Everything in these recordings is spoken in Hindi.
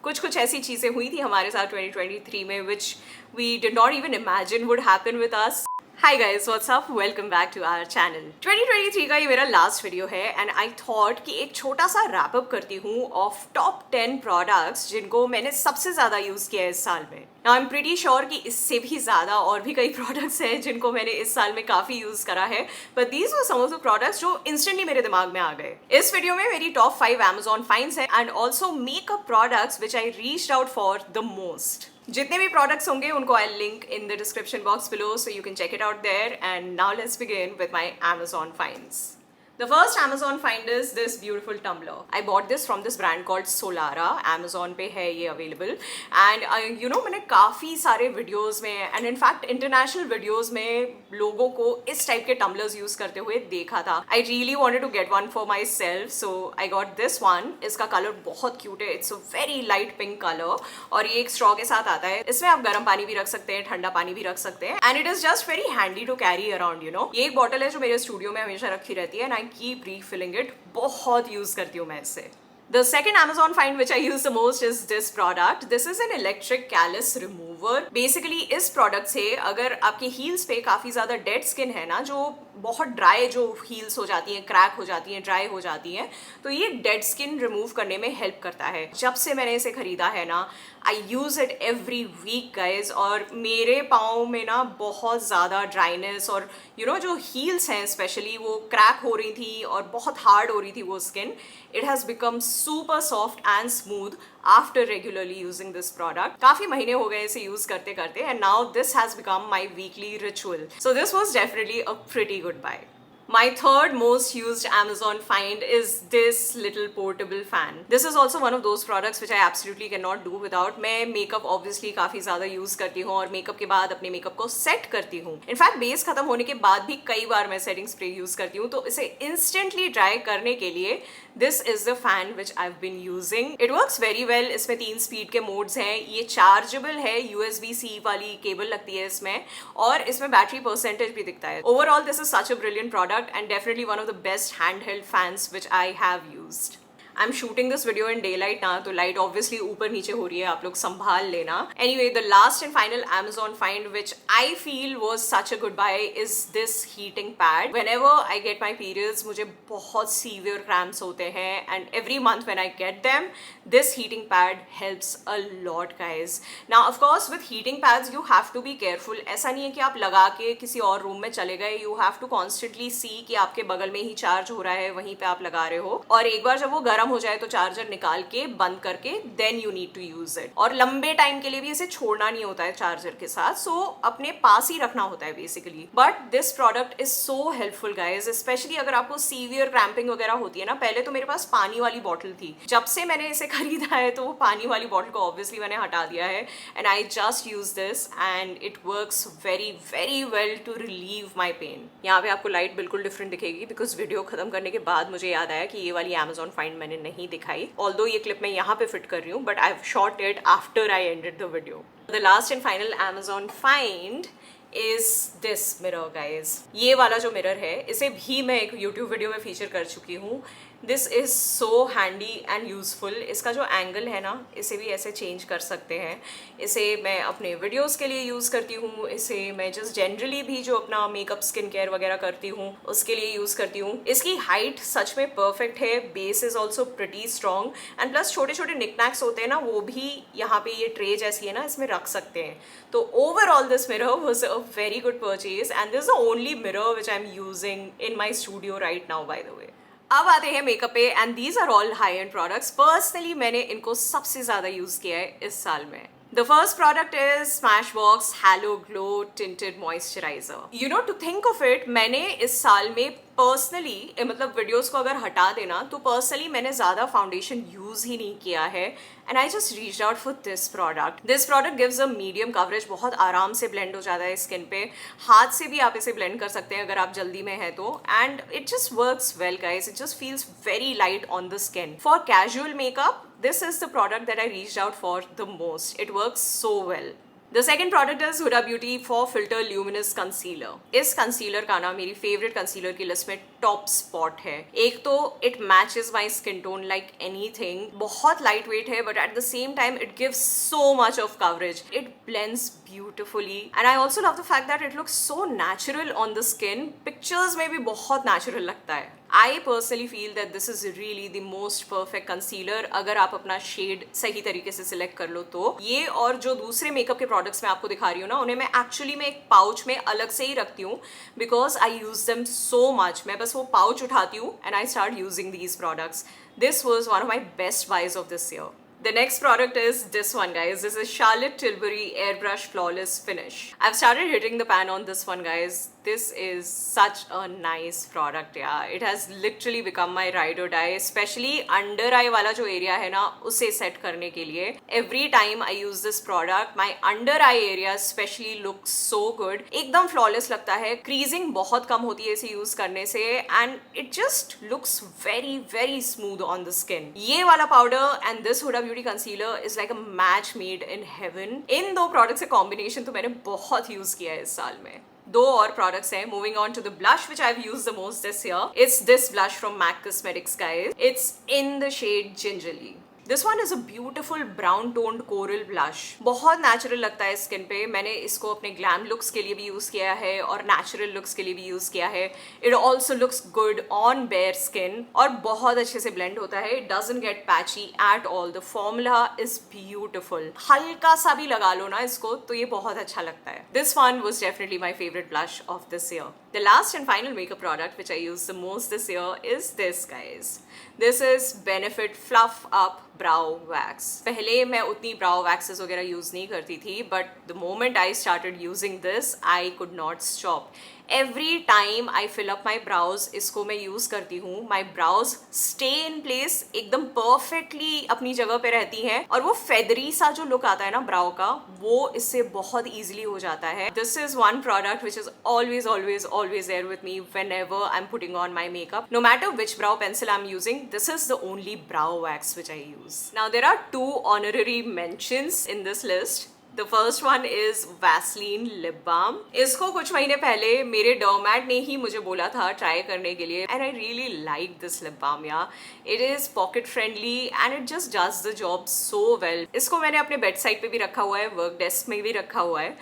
कुछ कुछ ऐसी चीज़ें हुई थी हमारे साथ 2023 में which we did not even imagine would happen with us. Hi guys, what's up? Welcome back to our channel. 2023 का ये मेरा लास्ट वीडियो है एंड आई थॉट कि एक छोटा सा रैप अप करती हूँ ऑफ टॉप 10 प्रोडक्ट्स जिनको मैंने सबसे ज़्यादा यूज़ किया है इस साल में. Now I'm pretty sure कि इससे भी ज़्यादा और भी कई प्रोडक्ट्स हैं जिनको मैंने इस साल में काफ़ी यूज़ करा है, but these were some of the products जो इंस्टेंटली मेरे दिमाग में आ गए. इस वीडियो में मेरी टॉप 5 Amazon finds है and also makeup products which I reached out for the most. जितने भी प्रोडक्ट्स होंगे उनको I link in the description box below so you can check it out there. And now let's begin with my Amazon finds. The first Amazon find is this beautiful tumbler. I bought this from this brand called Solara. Amazon पे है ये available. And you know मैंने काफ़ी सारे videos में and in fact international videos में लोगों को इस टाइप के tumblers use करते हुए देखा था. I really wanted to get one for myself, so I got this one. इसका कलर बहुत cute है. It's a very light pink color और ये एक straw के साथ आता है. इसमें आप गर्म पानी भी रख सकते हैं, ठंडा पानी भी रख सकते हैं. And it is just very handy to carry around, you know. ये एक बॉटल है जो मेरे स्टूडियो में हमेशा रखी रहती है and I keep refilling it. बहुत यूज करती हूँ मैं इसे. The second Amazon find which I use the most is this product. This is an electric callus remover. Basically इस product से अगर आपके heels पे काफ़ी ज़्यादा dead skin है ना, जो बहुत ड्राई जो हील्स हो जाती हैं, क्रैक हो जाती हैं, ड्राई हो जाती हैं, तो ये डेड स्किन रिमूव करने में हेल्प करता है. जब से मैंने इसे खरीदा है ना, I use it every week guys, और मेरे पाँव में ना बहुत ज़्यादा ड्राइनेस और यू नो जो हील्स हैं स्पेशली वो क्रैक हो रही थी और बहुत हार्ड हो रही थी वो skin. It has become super soft and smooth after regularly using this product. काफ़ी महीने हो गए इसे यूज़ करते करते and now this has become my weekly ritual. So this was definitely a pretty good buy. My third most used Amazon find is this little portable fan. This is also one of those products which I absolutely cannot do without. मैं मेकअप obviously काफ़ी ज़्यादा यूज़ करती हूँ और मेकअप के बाद अपने मेकअप को सेट करती हूँ. इनफैक्ट बेस खत्म होने के बाद भी कई बार मैं सेटिंग स्प्रे यूज़ करती हूँ, तो इसे इंस्टेंटली ड्राई करने के लिए this is the fan which I have been using. It works very well. इसमें 3 स्पीड के मोड्स हैं. ये चार्जेबल है, USB-C वाली केबल लगती है इसमें, और इसमें बैटरी परसेंटेज भी दिखता है. Overall this is such a brilliant product and definitely one of the best handheld fans which I have used. I'm shooting this video in daylight ना, तो लाइट obviously ऊपर नीचे हो रही है, आप लोग संभाल लेना. Anyway, the last and final Amazon find which I feel was such a good buy is this heating pad. Whenever I get my periods, मुझे बहुत severe cramps होते हैं and every month when I get them, this heating pad helps a lot guys. Now of course with heating pads you have to be careful. ऐसा नहीं है कि आप लगा के किसी और रूम में चले गए. You have to constantly see कि आपके बगल में ही चार्ज हो रहा है, वहीं पे आप लगा रहे हो, और एक बार जब वो गर्म हो जाए तो चार्जर निकाल के बंद करके then you need to use it. और लंबे टाइम के लिए भी इसे छोड़ना नहीं होता है चार्जर के साथ, सो अपने पास ही रखना होता है basically. But this product is so helpful guys, specially अगर आपको सीवियर क्रैम्पिंग वगैरह होती है ना. पहले तो मेरे पास पानी वाली बॉटल थी, जब से मैंने इसे खरीदा है तो वो पानी वाली बॉटल को ऑब्वियसली मैंने हटा दिया है and I just use this and it works very very well to relieve my pain. यहाँ पे आपको लाइट बिल्कुल डिफरेंट दिखेगी बिकॉज वीडियो खत्म करने के बाद मुझे याद आया कि ये वाली Amazon फाइंड मैंने नहीं दिखाई. ऑल्दो ये क्लिप मैं यहाँ पे फिट कर रही हूँ, but I have shot it after I ended the video. The last and final Amazon find is this mirror guys. ये वाला जो मिरर है इसे भी मैं एक YouTube वीडियो में फीचर कर चुकी हूँ. This is so handy and useful. इसका जो एंगल है ना, इसे भी ऐसे चेंज कर सकते हैं. इसे मैं अपने वीडियोस के लिए यूज़ करती हूँ. इसे मैं जस्ट जनरली भी जो अपना मेकअप स्किन केयर वगैरह करती हूँ उसके लिए यूज़ करती हूँ. इसकी हाइट सच में परफेक्ट है. Base is also pretty strong and plus छोटे छोटे निकनैक्स होते हैं ना, वो भी यहाँ पे ये ट्रे जैसी है ना, इसमें रख सकते हैं. तो overall this mirror was a very good purchase and this is the only mirror which I am using in my studio right now by the way. अब आते हैं मेकअप पे and these are all high end products. Personally मैंने इनको सबसे ज़्यादा यूज़ किया है इस साल में. The first product is Smashbox Halo Glow Tinted Moisturizer. You know, to think of it, मैंने इस साल में पर्सनली मतलब वीडियोस को अगर हटा देना तो पर्सनली मैंने ज़्यादा फाउंडेशन यूज़ ही नहीं किया है and I just reached out for this product. This product gives a medium coverage. बहुत आराम से ब्लेंड हो जाता है स्किन पे. हाथ से भी आप इसे ब्लेंड कर सकते हैं अगर आप जल्दी में है तो, and it just works well guys. It just feels very light on the skin. For casual makeup this is the product that I reached out for the most. It works so well. The second product is Huda Beauty for Filter Luminous Concealer. इस कंसीलर का ना मेरी फेवरेट कंसीलर की लिस्ट में टॉप स्पॉट है. एक तो it matches my skin tone like anything. बहुत लाइट वेट है but at the same time it gives so much of coverage. It blends beautifully and I also love the fact that it looks so natural on the skin. Pictures में भी बहुत नेचुरल लगता है. I personally feel that this is really the most perfect concealer अगर आप अपना शेड सही तरीके से सिलेक्ट कर लो तो. ये और जो दूसरे मेकअप के प्रोडक्ट्स मैं आपको दिखा रही हूँ ना, उन्हें मैं एक्चुअली में एक पाउच में अलग से ही रखती हूँ because I use them so much. मैं बस वो पाउच उठाती हूँ and I start using these products. This was one of my best buys of this year. The next product is this one, guys. This is Charlotte Tilbury Airbrush Flawless Finish. I've started hitting the pan on this one, guys. This is such a nice product, yeah. It has literally become my ride or die, especially under eye वाला जो area है ना, उसे set करने के लिए. Every time I use this product, my under eye area especially looks so good. एकदम flawless लगता है. Creasing बहुत कम होती है इसे use करने से and it just looks very very smooth on the skin. ये वाला powder and this Huda Beauty concealer is like a match made in heaven. इन दो products का combination तो मैंने बहुत use किया है इस साल में. दो और products हैं. Moving on to the blush which I've used the most this year. It's this blush from MAC Cosmetics, guys. It's in the shade Gingerly. This one is a beautiful brown toned coral blush. बहुत नेचुरल लगता है स्किन पे. मैंने इसको अपने ग्लैम लुक्स के लिए भी यूज़ किया है और नेचुरल लुक्स के लिए भी यूज़ किया है. It also looks good on bare skin और बहुत अच्छे से ब्लेंड होता है. It doesn't get patchy at all. The formula is beautiful. हल्का सा भी लगा लो ना इसको तो ये बहुत अच्छा लगता है. This one was definitely my favourite blush of this year. The last and final makeup product which I used the most this year is this, guys. This is Benefit Fluff Up Brow Wax. पहले मैं उतनी brow waxes वगैरह यूज़ नहीं करती थी but the moment I started using this, I could not stop. Every time I fill up my brows, इसको मैं यूज़ करती हूँ. My brows stay in place, एकदम perfectly अपनी जगह पे रहती हैं और वो feathery सा जो look आता है ना brow का, वो इससे बहुत easily हो जाता है. This is one product which is always there with me whenever I'm putting on my makeup. No matter which brow pencil I'm using, this is the only brow wax which I use. Now there are two honorary mentions in this list. The first one is Vaseline Lip Balm. इसको कुछ महीने पहले मेरे डर्मैट ने ही मुझे बोला था ट्राई करने के लिए and I really like this lip balm, yeah. It is pocket friendly and it just does the job so well. इसको मैंने अपने बेड साइड पे भी रखा हुआ है, वर्क डेस्क में भी रखा हुआ है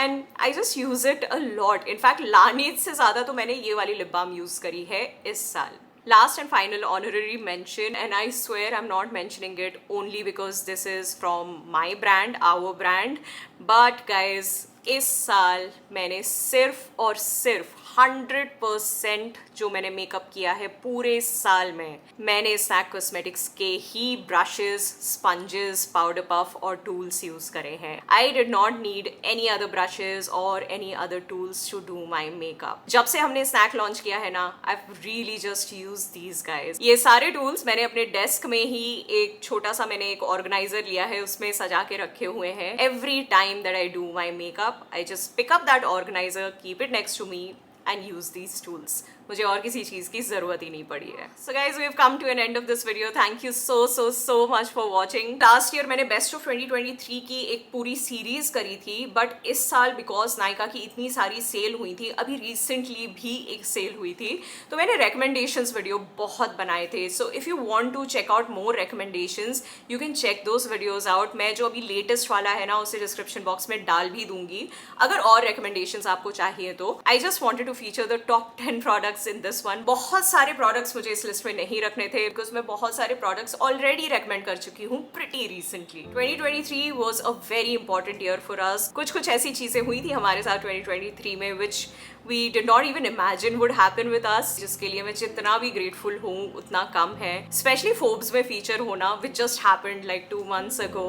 and I just use it a lot. In fact, लानीत से ज़्यादा तो मैंने ये वाली lip balm यूज़ करी है इस साल. Last and final honorary mention, and I swear I'm not mentioning it only because this is from my brand, our brand, but guys, इस साल मैंने सिर्फ और सिर्फ 100% जो मैंने मेकअप किया है पूरे साल में, मैंने स्नैक कॉस्मेटिक्स के ही ब्रशेस, स्पंजेस, पाउडर पफ और टूल्स यूज करे हैं. I did not need any other brushes और any other tools to do my makeup. जब से हमने स्नैक लॉन्च किया है ना, I really just use these guys. ये सारे टूल्स मैंने अपने डेस्क में ही एक छोटा सा मैंने एक ऑर्गेनाइजर लिया है, उसमें सजा के रखे हुए हैं. Every time that I do my makeup, I just pick up that organizer, keep it next to me and use these tools. मुझे और किसी चीज़ की ज़रूरत ही नहीं पड़ी है. So guys, we've come to an end of this video. Thank you so much for watching. Last year मैंने Best of 2023 की एक पूरी सीरीज करी थी, बट इस साल बिकॉज नायका की इतनी सारी सेल हुई थी, अभी रिसेंटली भी एक सेल हुई थी, तो मैंने recommendations वीडियो बहुत बनाए थे. So if you want to check out more recommendations, you can check those videos out. मैं जो अभी लेटेस्ट वाला है ना, उसे डिस्क्रिप्शन बॉक्स में डाल भी दूंगी अगर और recommendations आपको चाहिए तो. I just wanted to feature the top 10 products in this one. बहुत सारे products मुझे इस लिस्ट में नहीं रखने थे because मैं बहुत सारे products already recommend कर चुकी हूँ pretty recently. 2023 was a very important year for us. कुछ ऐसी चीजें हुई थी हमारे साथ 2023 में which we did not even imagine would happen with us, जिसके लिए मैं जितना भी grateful हूँ उतना कम है. Especially Forbes में feature होना which just happened like 2 months ago.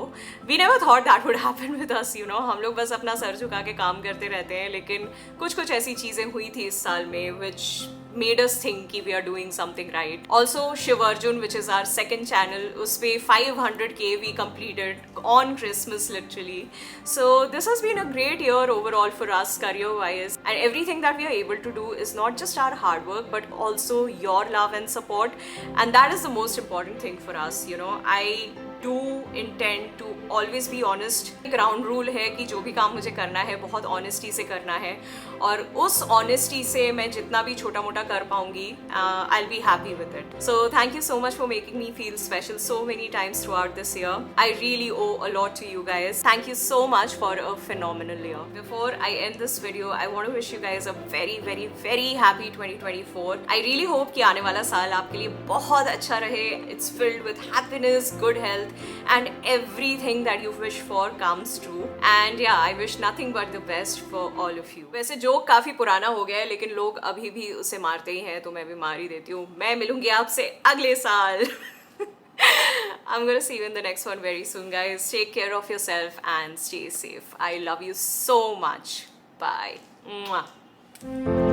We never thought that would happen with us, you know. हम लोग बस अपना सर झुका के काम करते रहते हैं, लेकिन कुछ ऐसी चीजें हुई थी इस साल में which made us think कि we are doing something right. Also Shiv Arjun, which is our second channel, उस पे 500k we completed on Christmas literally. So this has been a great year overall for us career wise, and everything that we are able to do is not just our hard work but also your love and support, and that is the most important thing for us, you know. I do intend to always be honest. Ground rule है कि जो भी काम मुझे करना है बहुत ऑनेस्टी से करना है, और उस ऑनेस्टी से मैं जितना भी छोटा मोटा कर पाऊंगी I will be happy with it. So thank you so much for making me feel special so many times throughout this year. I really owe a lot to you guys. Thank you so much for a phenomenal year. Before I end this video, I want to wish you guys a very very very happy 2024. I really hope कि आने वाला साल आपके लिए बहुत अच्छा रहे. It's filled with happiness, good health and everything that you wish for comes true. And yeah, I wish nothing but the best for all of you. वैसे जोक काफी पुराना हो गया है लेकिन लोग अभी भी उसे मारते ही हैं, तो मैं भी मार ही देती हूँ. मैं मिलूंगी आपसे अगले साल. I'm gonna see you in the next one very soon, guys. Take care of yourself and stay safe. I love you so much. Bye. Mwah.